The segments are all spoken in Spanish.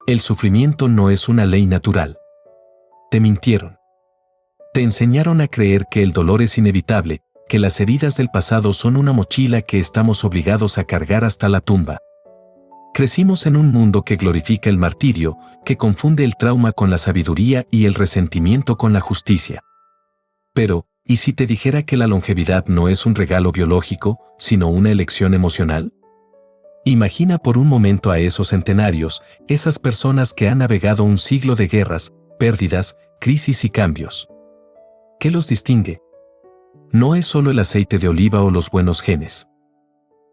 El sufrimiento no es una ley natural. Te mintieron. Te enseñaron a creer que el dolor es inevitable, que las heridas del pasado son una mochila que estamos obligados a cargar hasta la tumba. Crecimos en un mundo que glorifica el martirio, que confunde el trauma con la sabiduría y el resentimiento con la justicia. Pero, ¿y si te dijera que la longevidad no es un regalo biológico, sino una elección emocional? Imagina por un momento a esos centenarios, esas personas que han navegado un siglo de guerras, pérdidas, crisis y cambios. ¿Qué los distingue? No es solo el aceite de oliva o los buenos genes.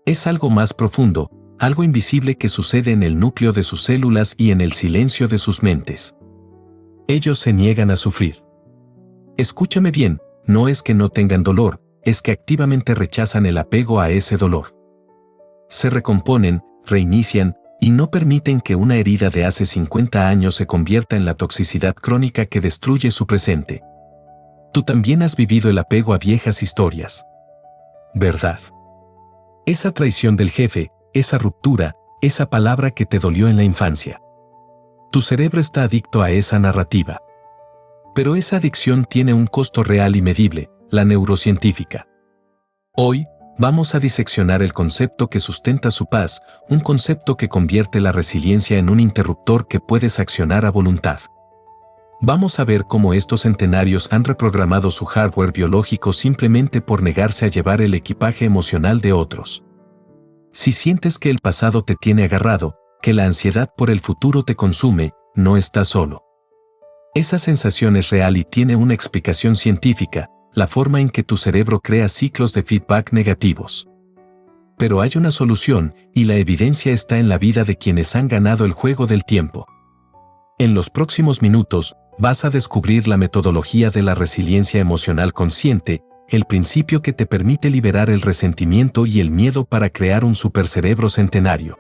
Es algo más profundo, algo invisible que sucede en el núcleo de sus células y en el silencio de sus mentes. Ellos se niegan a sufrir. Escúchame bien, no es que no tengan dolor, es que activamente rechazan el apego a ese dolor. Se recomponen, reinician, y no permiten que una herida de hace 50 años se convierta en la toxicidad crónica que destruye su presente. Tú también has vivido el apego a viejas historias, ¿verdad? Esa traición del jefe, esa ruptura, esa palabra que te dolió en la infancia. Tu cerebro está adicto a esa narrativa. Pero esa adicción tiene un costo real y medible, la neurocientífica. Hoy, vamos a diseccionar el concepto que sustenta su paz, un concepto que convierte la resiliencia en un interruptor que puedes accionar a voluntad. Vamos a ver cómo estos centenarios han reprogramado su hardware biológico simplemente por negarse a llevar el equipaje emocional de otros. Si sientes que el pasado te tiene agarrado, que la ansiedad por el futuro te consume, no estás solo. Esa sensación es real y tiene una explicación científica, la forma en que tu cerebro crea ciclos de feedback negativos. Pero hay una solución, y la evidencia está en la vida de quienes han ganado el juego del tiempo. En los próximos minutos, vas a descubrir la metodología de la resiliencia emocional consciente, el principio que te permite liberar el resentimiento y el miedo para crear un supercerebro centenario.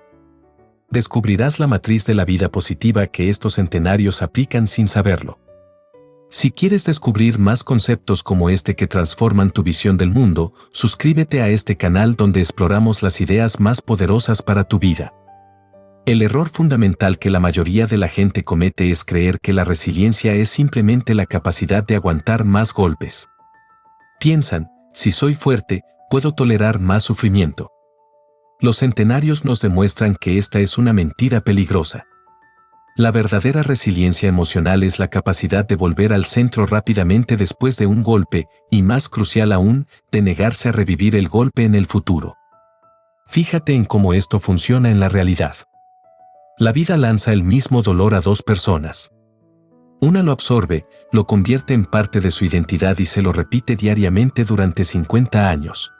Descubrirás la matriz de la vida positiva que estos centenarios aplican sin saberlo. Si quieres descubrir más conceptos como este que transforman tu visión del mundo, suscríbete a este canal donde exploramos las ideas más poderosas para tu vida. El error fundamental que la mayoría de la gente comete es creer que la resiliencia es simplemente la capacidad de aguantar más golpes. Piensan, si soy fuerte, puedo tolerar más sufrimiento. Los centenarios nos demuestran que esta es una mentira peligrosa. La verdadera resiliencia emocional es la capacidad de volver al centro rápidamente después de un golpe, y más crucial aún, de negarse a revivir el golpe en el futuro. Fíjate en cómo esto funciona en la realidad. La vida lanza el mismo dolor a dos personas. Una lo absorbe, lo convierte en parte de su identidad y se lo repite diariamente durante 50 años.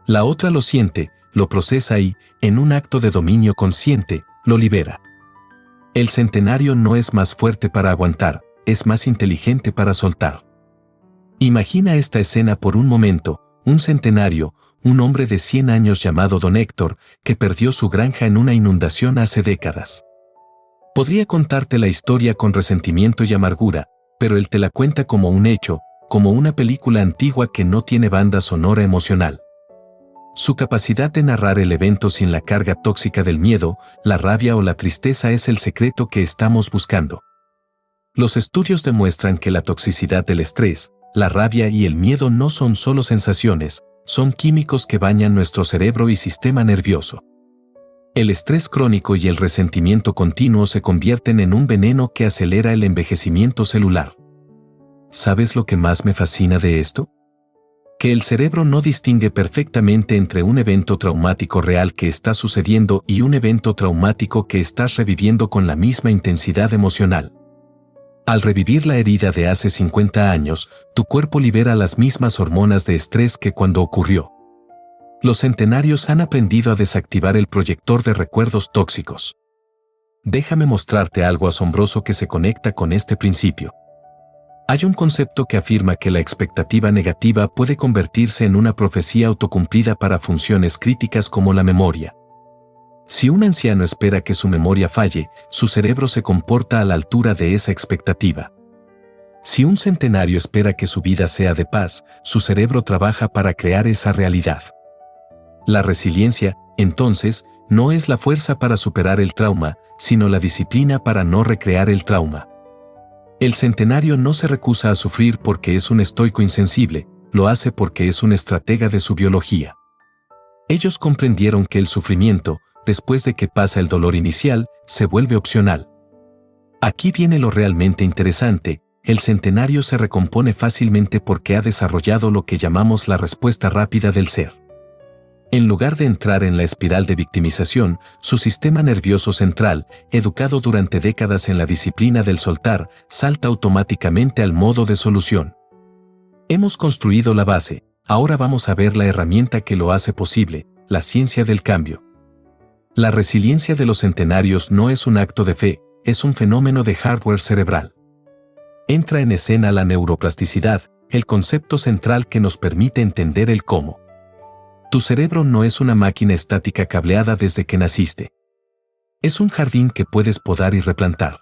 La otra lo siente, lo procesa y, en un acto de dominio consciente, lo libera. El centenario no es más fuerte para aguantar, es más inteligente para soltar. Imagina esta escena por un momento, un centenario, un hombre de 100 años llamado Don Héctor, que perdió su granja en una inundación hace décadas. Podría contarte la historia con resentimiento y amargura, pero él te la cuenta como un hecho, como una película antigua que no tiene banda sonora emocional. Su capacidad de narrar el evento sin la carga tóxica del miedo, la rabia o la tristeza es el secreto que estamos buscando. Los estudios demuestran que la toxicidad del estrés, la rabia y el miedo no son solo sensaciones, son químicos que bañan nuestro cerebro y sistema nervioso. El estrés crónico y el resentimiento continuo se convierten en un veneno que acelera el envejecimiento celular. ¿Sabes lo que más me fascina de esto? Que el cerebro no distingue perfectamente entre un evento traumático real que está sucediendo y un evento traumático que estás reviviendo con la misma intensidad emocional. Al revivir la herida de hace 50 años, tu cuerpo libera las mismas hormonas de estrés que cuando ocurrió. Los centenarios han aprendido a desactivar el proyector de recuerdos tóxicos. Déjame mostrarte algo asombroso que se conecta con este principio. Hay un concepto que afirma que la expectativa negativa puede convertirse en una profecía autocumplida para funciones críticas como la memoria. Si un anciano espera que su memoria falle, su cerebro se comporta a la altura de esa expectativa. Si un centenario espera que su vida sea de paz, su cerebro trabaja para crear esa realidad. La resiliencia, entonces, no es la fuerza para superar el trauma, sino la disciplina para no recrear el trauma. El centenario no se rehúsa a sufrir porque es un estoico insensible, lo hace porque es un estratega de su biología. Ellos comprendieron que el sufrimiento, después de que pasa el dolor inicial, se vuelve opcional. Aquí viene lo realmente interesante: el centenario se recompone fácilmente porque ha desarrollado lo que llamamos la respuesta rápida del ser. En lugar de entrar en la espiral de victimización, su sistema nervioso central, educado durante décadas en la disciplina del soltar, salta automáticamente al modo de solución. Hemos construido la base, ahora vamos a ver la herramienta que lo hace posible, la ciencia del cambio. La resiliencia de los centenarios no es un acto de fe, es un fenómeno de hardware cerebral. Entra en escena la neuroplasticidad, el concepto central que nos permite entender el cómo. Tu cerebro no es una máquina estática cableada desde que naciste. Es un jardín que puedes podar y replantar.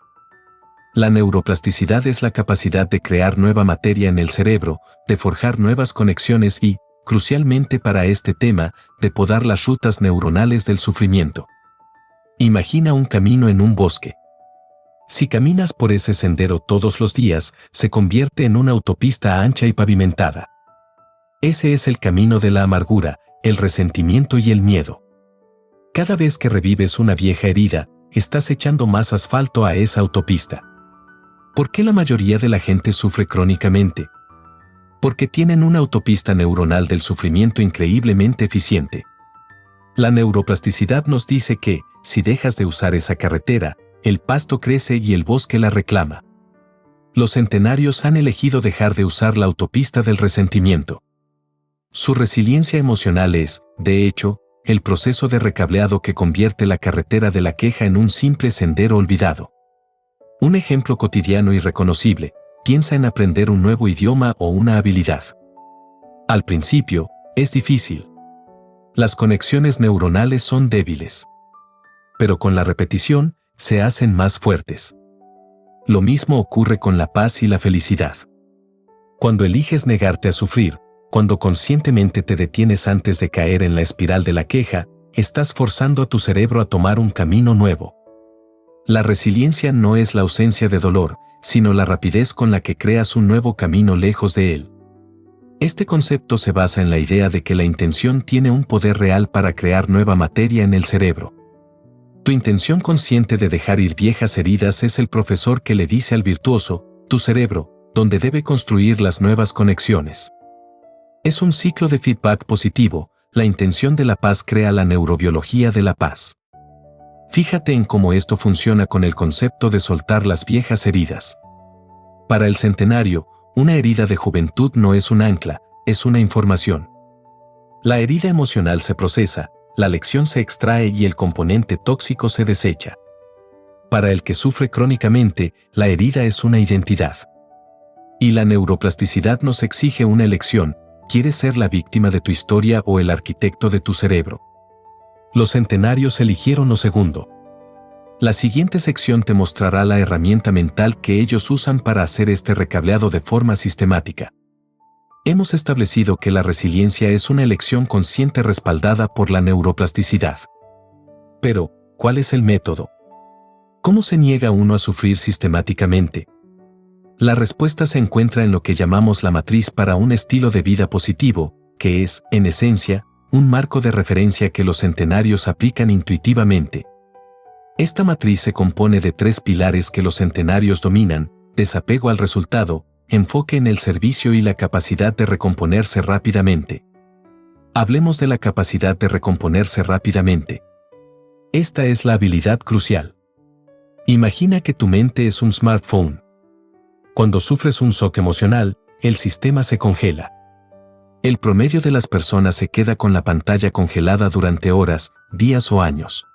La neuroplasticidad es la capacidad de crear nueva materia en el cerebro, de forjar nuevas conexiones y, crucialmente para este tema, de podar las rutas neuronales del sufrimiento. Imagina un camino en un bosque. Si caminas por ese sendero todos los días, se convierte en una autopista ancha y pavimentada. Ese es el camino de la amargura, el resentimiento y el miedo. Cada vez que revives una vieja herida, estás echando más asfalto a esa autopista. ¿Por qué la mayoría de la gente sufre crónicamente? Porque tienen una autopista neuronal del sufrimiento increíblemente eficiente. La neuroplasticidad nos dice que, si dejas de usar esa carretera, el pasto crece y el bosque la reclama. Los centenarios han elegido dejar de usar la autopista del resentimiento. Su resiliencia emocional es, de hecho, el proceso de recableado que convierte la carretera de la queja en un simple sendero olvidado. Un ejemplo cotidiano y reconocible: piensa en aprender un nuevo idioma o una habilidad. Al principio, es difícil. Las conexiones neuronales son débiles. Pero con la repetición, se hacen más fuertes. Lo mismo ocurre con la paz y la felicidad. Cuando eliges negarte a sufrir, cuando conscientemente te detienes antes de caer en la espiral de la queja, estás forzando a tu cerebro a tomar un camino nuevo. La resiliencia no es la ausencia de dolor, sino la rapidez con la que creas un nuevo camino lejos de él. Este concepto se basa en la idea de que la intención tiene un poder real para crear nueva materia en el cerebro. Tu intención consciente de dejar ir viejas heridas es el profesor que le dice al virtuoso, tu cerebro, dónde debe construir las nuevas conexiones. Es un ciclo de feedback positivo. La intención de la paz crea la neurobiología de la paz. Fíjate en cómo esto funciona con el concepto de soltar las viejas heridas. Para el centenario, una herida de juventud no es un ancla, es una información. La herida emocional se procesa, la lección se extrae y el componente tóxico se desecha. Para el que sufre crónicamente, la herida es una identidad. Y la neuroplasticidad nos exige una elección: ¿quieres ser la víctima de tu historia o el arquitecto de tu cerebro? Los centenarios eligieron lo segundo. La siguiente sección te mostrará la herramienta mental que ellos usan para hacer este recableado de forma sistemática. Hemos establecido que la resiliencia es una elección consciente respaldada por la neuroplasticidad. Pero, ¿cuál es el método? ¿Cómo se niega uno a sufrir sistemáticamente? La respuesta se encuentra en lo que llamamos la matriz para un estilo de vida positivo, que es, en esencia, un marco de referencia que los centenarios aplican intuitivamente. Esta matriz se compone de 3 pilares que los centenarios dominan: desapego al resultado, enfoque en el servicio y la capacidad de recomponerse rápidamente. Hablemos de la capacidad de recomponerse rápidamente. Esta es la habilidad crucial. Imagina que tu mente es un smartphone. Cuando sufres un shock emocional, el sistema se congela. El promedio de las personas se queda con la pantalla congelada durante horas, días o años.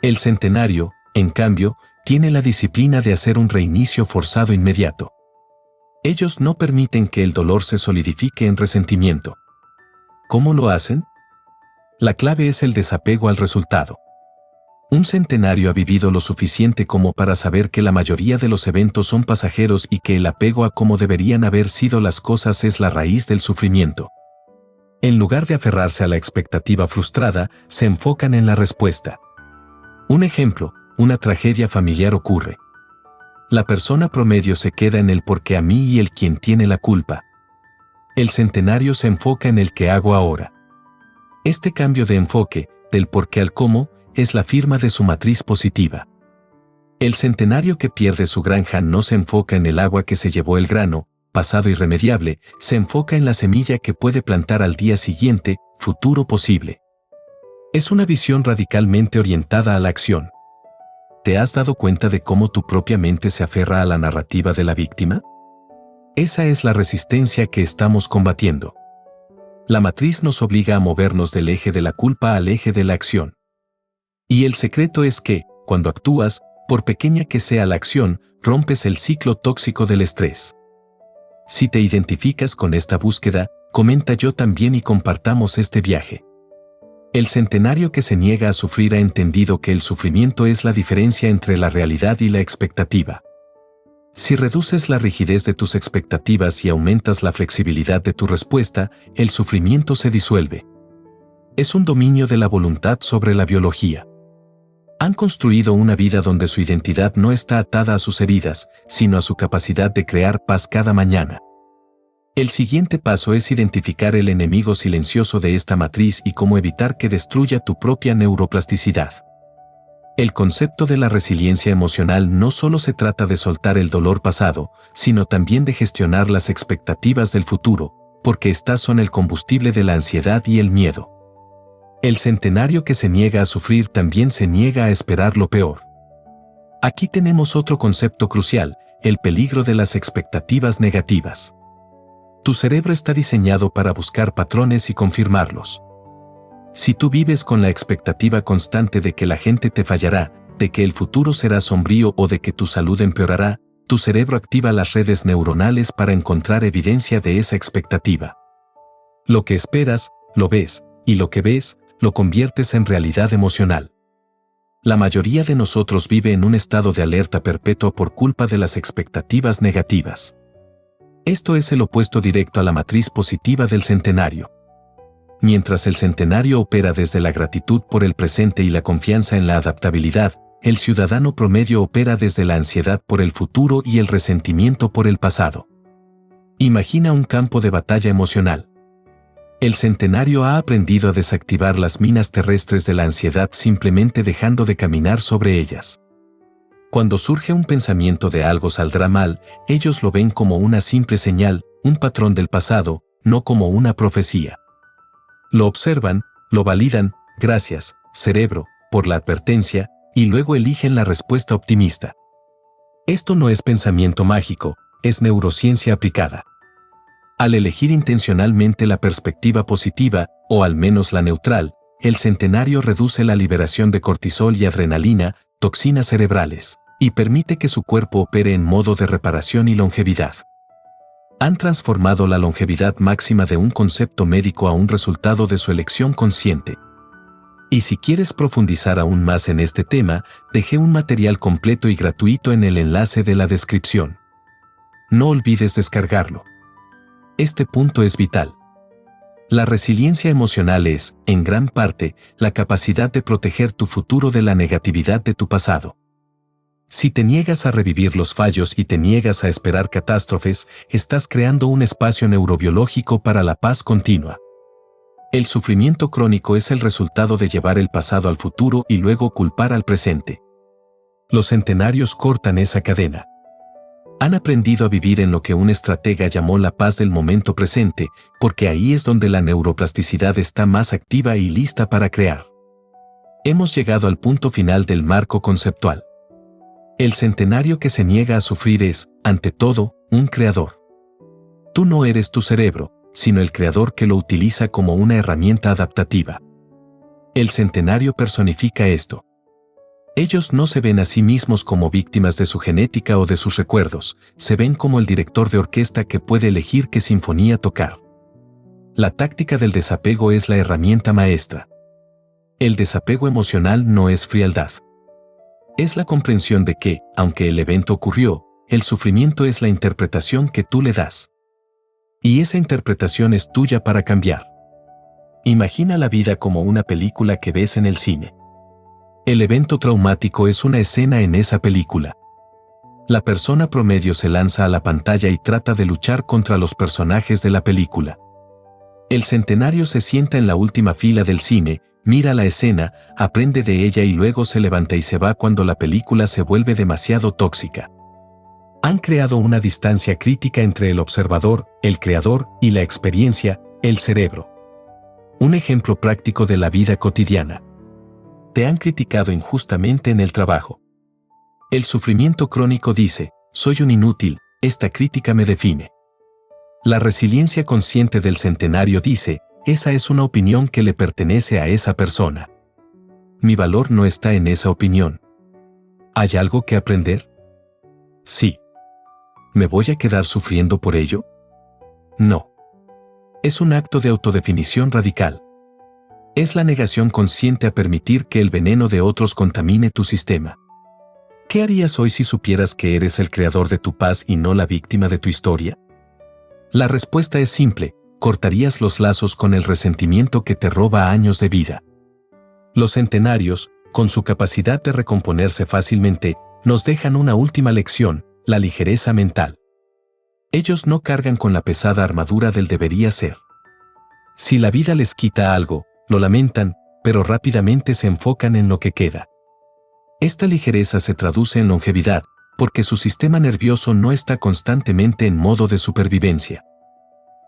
El centenario, en cambio, tiene la disciplina de hacer un reinicio forzado inmediato. Ellos no permiten que el dolor se solidifique en resentimiento. ¿Cómo lo hacen? La clave es el desapego al resultado. Un centenario ha vivido lo suficiente como para saber que la mayoría de los eventos son pasajeros y que el apego a cómo deberían haber sido las cosas es la raíz del sufrimiento. En lugar de aferrarse a la expectativa frustrada, se enfocan en la respuesta. Un ejemplo, una tragedia familiar ocurre. La persona promedio se queda en el por qué a mí y el quien tiene la culpa. El centenario se enfoca en el qué hago ahora. Este cambio de enfoque, del por qué al cómo, es la firma de su matriz positiva. El centenario que pierde su granja no se enfoca en el agua que se llevó el grano, pasado irremediable, se enfoca en la semilla que puede plantar al día siguiente, futuro posible. Es una visión radicalmente orientada a la acción. ¿Te has dado cuenta de cómo tu propia mente se aferra a la narrativa de la víctima? Esa es la resistencia que estamos combatiendo. La matriz nos obliga a movernos del eje de la culpa al eje de la acción. Y el secreto es que, cuando actúas, por pequeña que sea la acción, rompes el ciclo tóxico del estrés. Si te identificas con esta búsqueda, comenta yo también y compartamos este viaje. El centenario que se niega a sufrir ha entendido que el sufrimiento es la diferencia entre la realidad y la expectativa. Si reduces la rigidez de tus expectativas y aumentas la flexibilidad de tu respuesta, el sufrimiento se disuelve. Es un dominio de la voluntad sobre la biología. Han construido una vida donde su identidad no está atada a sus heridas, sino a su capacidad de crear paz cada mañana. El siguiente paso es identificar el enemigo silencioso de esta matriz y cómo evitar que destruya tu propia neuroplasticidad. El concepto de la resiliencia emocional no solo se trata de soltar el dolor pasado, sino también de gestionar las expectativas del futuro, porque estas son el combustible de la ansiedad y el miedo. El centenario que se niega a sufrir también se niega a esperar lo peor. Aquí tenemos otro concepto crucial, el peligro de las expectativas negativas. Tu cerebro está diseñado para buscar patrones y confirmarlos. Si tú vives con la expectativa constante de que la gente te fallará, de que el futuro será sombrío o de que tu salud empeorará, tu cerebro activa las redes neuronales para encontrar evidencia de esa expectativa. Lo que esperas, lo ves, y lo que ves, lo conviertes en realidad emocional. La mayoría de nosotros vive en un estado de alerta perpetua por culpa de las expectativas negativas. Esto es el opuesto directo a la matriz positiva del centenario. Mientras el centenario opera desde la gratitud por el presente y la confianza en la adaptabilidad, el ciudadano promedio opera desde la ansiedad por el futuro y el resentimiento por el pasado. Imagina un campo de batalla emocional. El centenario ha aprendido a desactivar las minas terrestres de la ansiedad simplemente dejando de caminar sobre ellas. Cuando surge un pensamiento de algo saldrá mal, ellos lo ven como una simple señal, un patrón del pasado, no como una profecía. Lo observan, lo validan, gracias, cerebro, por la advertencia, y luego eligen la respuesta optimista. Esto no es pensamiento mágico, es neurociencia aplicada. Al elegir intencionalmente la perspectiva positiva, o al menos la neutral, el centenario reduce la liberación de cortisol y adrenalina, toxinas cerebrales, y permite que su cuerpo opere en modo de reparación y longevidad. Han transformado la longevidad máxima de un concepto médico a un resultado de su elección consciente. Y si quieres profundizar aún más en este tema, dejé un material completo y gratuito en el enlace de la descripción. No olvides descargarlo. Este punto es vital. La resiliencia emocional es, en gran parte, la capacidad de proteger tu futuro de la negatividad de tu pasado. Si te niegas a revivir los fallos y te niegas a esperar catástrofes, estás creando un espacio neurobiológico para la paz continua. El sufrimiento crónico es el resultado de llevar el pasado al futuro y luego culpar al presente. Los centenarios cortan esa cadena. Han aprendido a vivir en lo que un estratega llamó la paz del momento presente, porque ahí es donde la neuroplasticidad está más activa y lista para crear. Hemos llegado al punto final del marco conceptual. El centenario que se niega a sufrir es, ante todo, un creador. Tú no eres tu cerebro, sino el creador que lo utiliza como una herramienta adaptativa. El centenario personifica esto. Ellos no se ven a sí mismos como víctimas de su genética o de sus recuerdos, se ven como el director de orquesta que puede elegir qué sinfonía tocar. La táctica del desapego es la herramienta maestra. El desapego emocional no es frialdad. Es la comprensión de que, aunque el evento ocurrió, el sufrimiento es la interpretación que tú le das. Y esa interpretación es tuya para cambiar. Imagina la vida como una película que ves en el cine. El evento traumático es una escena en esa película. La persona promedio se lanza a la pantalla y trata de luchar contra los personajes de la película. El centenario se sienta en la última fila del cine, mira la escena, aprende de ella y luego se levanta y se va cuando la película se vuelve demasiado tóxica. Han creado una distancia crítica entre el observador, el creador y la experiencia, el cerebro. Un ejemplo práctico de la vida cotidiana. Te han criticado injustamente en el trabajo. El sufrimiento crónico dice, soy un inútil, esta crítica me define. La resiliencia consciente del centenario dice, esa es una opinión que le pertenece a esa persona. Mi valor no está en esa opinión. ¿Hay algo que aprender? Sí. ¿Me voy a quedar sufriendo por ello? No. Es un acto de autodefinición radical. Es la negación consciente a permitir que el veneno de otros contamine tu sistema. ¿Qué harías hoy si supieras que eres el creador de tu paz y no la víctima de tu historia? La respuesta es simple, cortarías los lazos con el resentimiento que te roba años de vida. Los centenarios, con su capacidad de recomponerse fácilmente, nos dejan una última lección, la ligereza mental. Ellos no cargan con la pesada armadura del debería ser. Si la vida les quita algo, lo lamentan, pero rápidamente se enfocan en lo que queda. Esta ligereza se traduce en longevidad, porque su sistema nervioso no está constantemente en modo de supervivencia.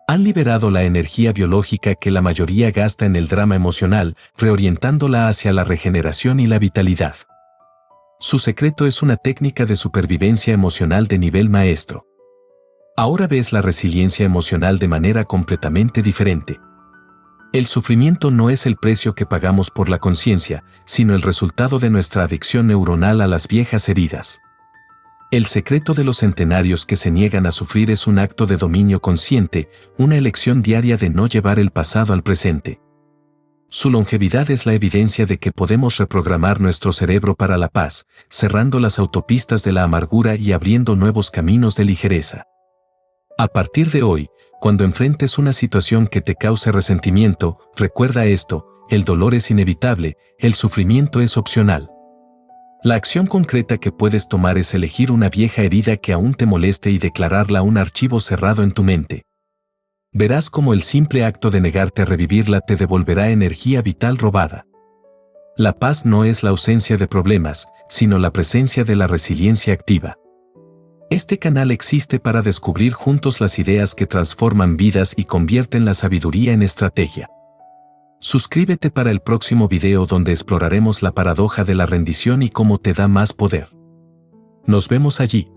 Han liberado la energía biológica que la mayoría gasta en el drama emocional, reorientándola hacia la regeneración y la vitalidad. Su secreto es una técnica de supervivencia emocional de nivel maestro. Ahora ves la resiliencia emocional de manera completamente diferente. El sufrimiento no es el precio que pagamos por la conciencia, sino el resultado de nuestra adicción neuronal a las viejas heridas. El secreto de los centenarios que se niegan a sufrir es un acto de dominio consciente, una elección diaria de no llevar el pasado al presente. Su longevidad es la evidencia de que podemos reprogramar nuestro cerebro para la paz, cerrando las autopistas de la amargura y abriendo nuevos caminos de ligereza. A partir de hoy, cuando enfrentes una situación que te cause resentimiento, recuerda esto, el dolor es inevitable, el sufrimiento es opcional. La acción concreta que puedes tomar es elegir una vieja herida que aún te moleste y declararla un archivo cerrado en tu mente. Verás cómo el simple acto de negarte a revivirla te devolverá energía vital robada. La paz no es la ausencia de problemas, sino la presencia de la resiliencia activa. Este canal existe para descubrir juntos las ideas que transforman vidas y convierten la sabiduría en estrategia. Suscríbete para el próximo video donde exploraremos la paradoja de la rendición y cómo te da más poder. Nos vemos allí.